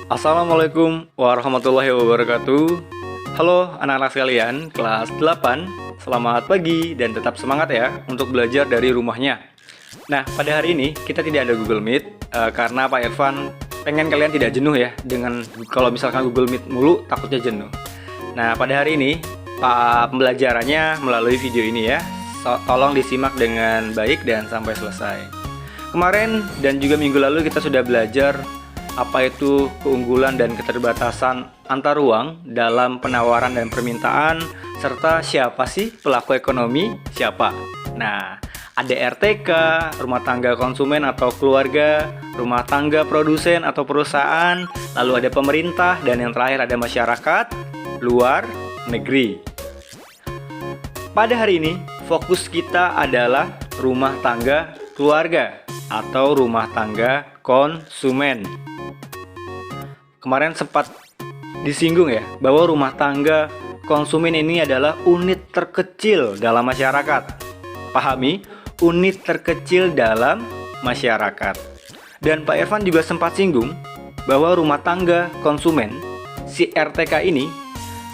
Assalamualaikum warahmatullahi wabarakatuh. Halo anak-anak sekalian, kelas 8. Selamat pagi dan tetap semangat ya untuk belajar dari rumahnya. Nah, pada hari ini kita tidak ada Google Meet karena Pak Irfan pengen kalian tidak jenuh ya dengan kalau misalkan Google Meet mulu takutnya jenuh. Nah, pada hari ini pembelajarannya melalui video ini ya. Tolong disimak dengan baik dan sampai selesai. Kemarin dan juga minggu lalu kita sudah belajar apa itu keunggulan dan keterbatasan antar ruang dalam penawaran dan permintaan, serta siapa sih pelaku ekonomi, siapa. Nah, ada RTK, rumah tangga konsumen atau keluarga, rumah tangga produsen atau perusahaan, lalu ada pemerintah, dan yang terakhir ada masyarakat luar negeri. Pada hari ini, fokus kita adalah rumah tangga keluarga atau rumah tangga konsumen. Kemarin sempat disinggung ya bahwa rumah tangga konsumen ini adalah unit terkecil dalam masyarakat. Pahami, unit terkecil dalam masyarakat. Dan Pak Irfan juga sempat singgung bahwa rumah tangga konsumen, si RTK ini,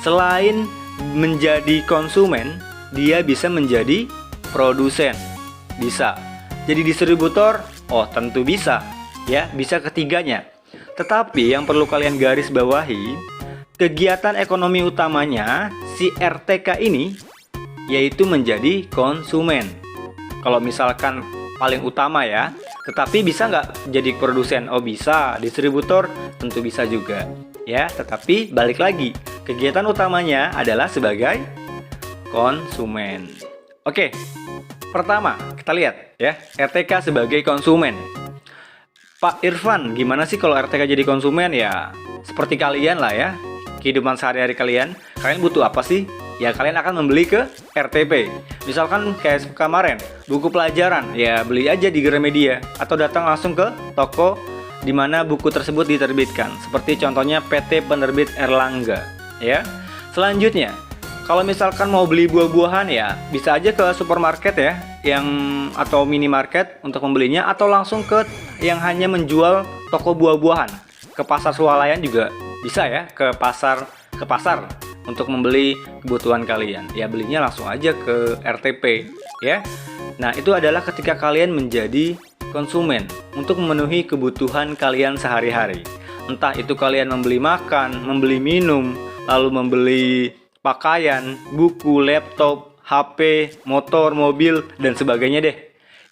selain menjadi konsumen, dia bisa menjadi produsen. Bisa. Jadi distributor, oh tentu bisa. Ya, bisa ketiganya. Tetapi yang perlu kalian garis bawahi, kegiatan ekonomi utamanya si RTK ini yaitu menjadi konsumen. Kalau misalkan paling utama ya, tetapi bisa nggak jadi produsen? Oh bisa, distributor tentu bisa juga. Ya, tetapi balik lagi, kegiatan utamanya adalah sebagai konsumen. Oke, pertama kita lihat ya, RTK sebagai konsumen. Pak Irfan, gimana sih kalau RTK jadi konsumen? Ya, seperti kalian lah ya, kehidupan sehari-hari kalian butuh apa sih? Ya, kalian akan membeli ke RTP. Misalkan kayak kemarin, buku pelajaran, ya beli aja di Gramedia. Atau datang langsung ke toko di mana buku tersebut diterbitkan. Seperti contohnya PT Penerbit Erlangga. Ya. Selanjutnya, kalau misalkan mau beli buah-buahan ya, bisa aja ke supermarket ya, atau minimarket untuk membelinya, atau langsung ke yang hanya menjual toko buah-buahan. Ke pasar swalayan juga bisa ya, ke pasar untuk membeli kebutuhan kalian. Ya belinya langsung aja ke RTP ya. Nah, itu adalah ketika kalian menjadi konsumen untuk memenuhi kebutuhan kalian sehari-hari. Entah itu kalian membeli makan, membeli minum, lalu membeli pakaian, buku, laptop, HP, motor, mobil, dan sebagainya deh.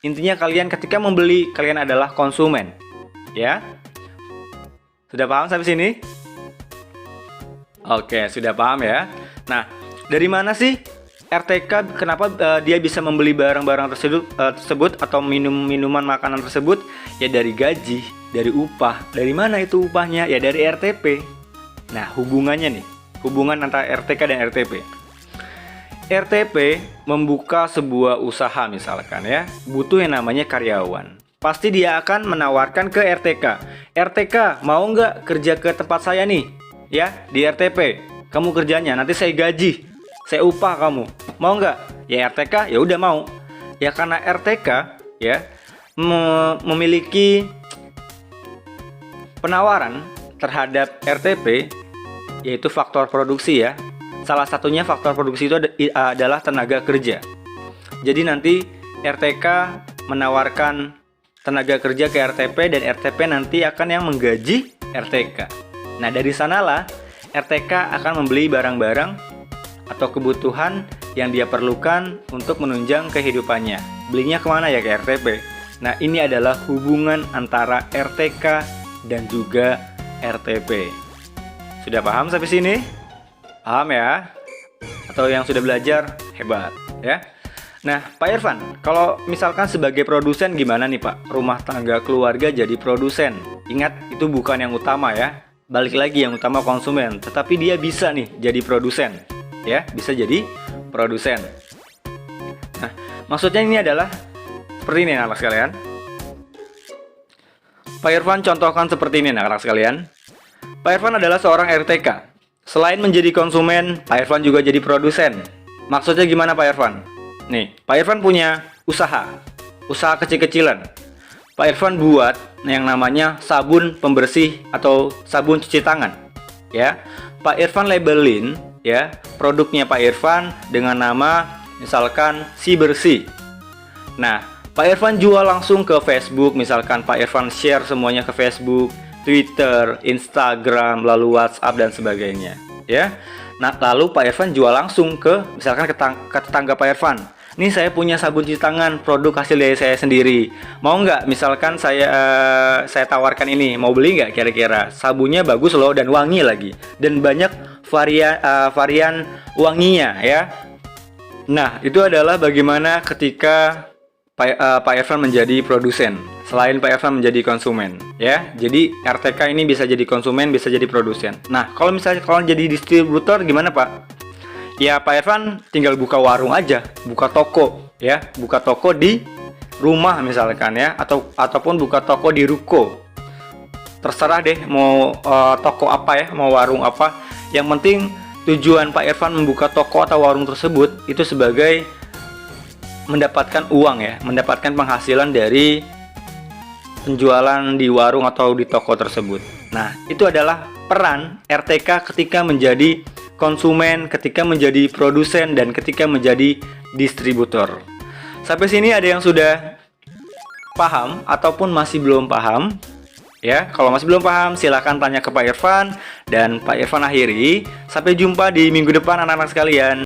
Intinya kalian ketika membeli, kalian adalah konsumen. Ya? Sudah paham sampai sini? Oke, sudah paham ya. Nah, dari mana sih RTK, kenapa dia bisa membeli barang-barang tersebut atau minuman makanan tersebut? Ya dari gaji, dari upah. Dari mana itu upahnya? Ya dari RTP. Nah, hubungannya nih. Hubungan antara RTK dan RTP. RTP membuka sebuah usaha misalkan ya, butuh yang namanya karyawan. Pasti dia akan menawarkan ke RTK. RTK, mau nggak kerja ke tempat saya nih? Ya, di RTP. Kamu kerjanya, nanti saya gaji. Saya upah kamu. Mau nggak? Ya RTK, ya udah mau. Ya karena RTK ya memiliki penawaran terhadap RTP, yaitu faktor produksi ya. Salah satunya faktor produksi itu adalah tenaga kerja. Jadi nanti RTK menawarkan tenaga kerja ke RTP, dan RTP nanti akan yang menggaji RTK. Nah, dari sanalah RTK akan membeli barang-barang atau kebutuhan yang dia perlukan untuk menunjang kehidupannya. Belinya kemana ya? Ke RTP. Nah, ini adalah hubungan antara RTK dan juga RTP. Sudah paham sampai sini? Paham ya? Atau yang sudah belajar? Hebat ya. Nah, Pak Irfan, kalau misalkan sebagai produsen gimana nih Pak? Rumah tangga keluarga jadi produsen. Ingat, itu bukan yang utama ya. Balik lagi, yang utama konsumen. Tetapi dia bisa nih jadi produsen. Ya, bisa jadi produsen. Nah, maksudnya ini adalah seperti ini anak-anak sekalian. Pak Irfan contohkan seperti ini anak-anak sekalian. Pak Irfan adalah seorang RTK. Selain menjadi konsumen, Pak Irfan juga jadi produsen. Maksudnya gimana Pak Irfan? Nih, Pak Irfan punya usaha kecil-kecilan. Pak Irfan buat yang namanya sabun pembersih atau sabun cuci tangan. Ya, Pak Irfan labelin ya produknya Pak Irfan dengan nama misalkan Si Bersih. Nah, Pak Irfan jual langsung ke Facebook, misalkan Pak Irfan share semuanya ke Facebook, Twitter, Instagram, lalu WhatsApp dan sebagainya. Ya, nah lalu Pak Irfan jual langsung ke misalkan ke tetangga Pak Irfan. Nih saya punya sabun cuci tangan produk hasil dari saya sendiri. Mau nggak? Misalkan saya tawarkan ini, mau beli nggak kira-kira? Sabunnya bagus loh dan wangi lagi, dan banyak varian wanginya ya. Nah itu adalah bagaimana ketika Pak Irfan menjadi produsen, selain Pak Irfan menjadi konsumen, ya. Jadi RTK ini bisa jadi konsumen, bisa jadi produsen. Nah, kalau misalnya jadi distributor gimana, Pak? Ya, Pak Irfan tinggal buka warung aja, buka toko, ya, buka toko di rumah misalkan ya, ataupun buka toko di ruko. Terserah deh mau toko apa ya, mau warung apa. Yang penting tujuan Pak Irfan membuka toko atau warung tersebut itu sebagai mendapatkan uang ya, mendapatkan penghasilan dari penjualan di warung atau di toko tersebut. Nah, itu adalah peran RTK ketika menjadi konsumen, ketika menjadi produsen, dan ketika menjadi distributor. Sampai sini ada yang sudah paham ataupun masih belum paham? Ya, kalau masih belum paham silahkan tanya ke Pak Irfan, dan Pak Irfan akhiri. Sampai jumpa di minggu depan anak-anak sekalian.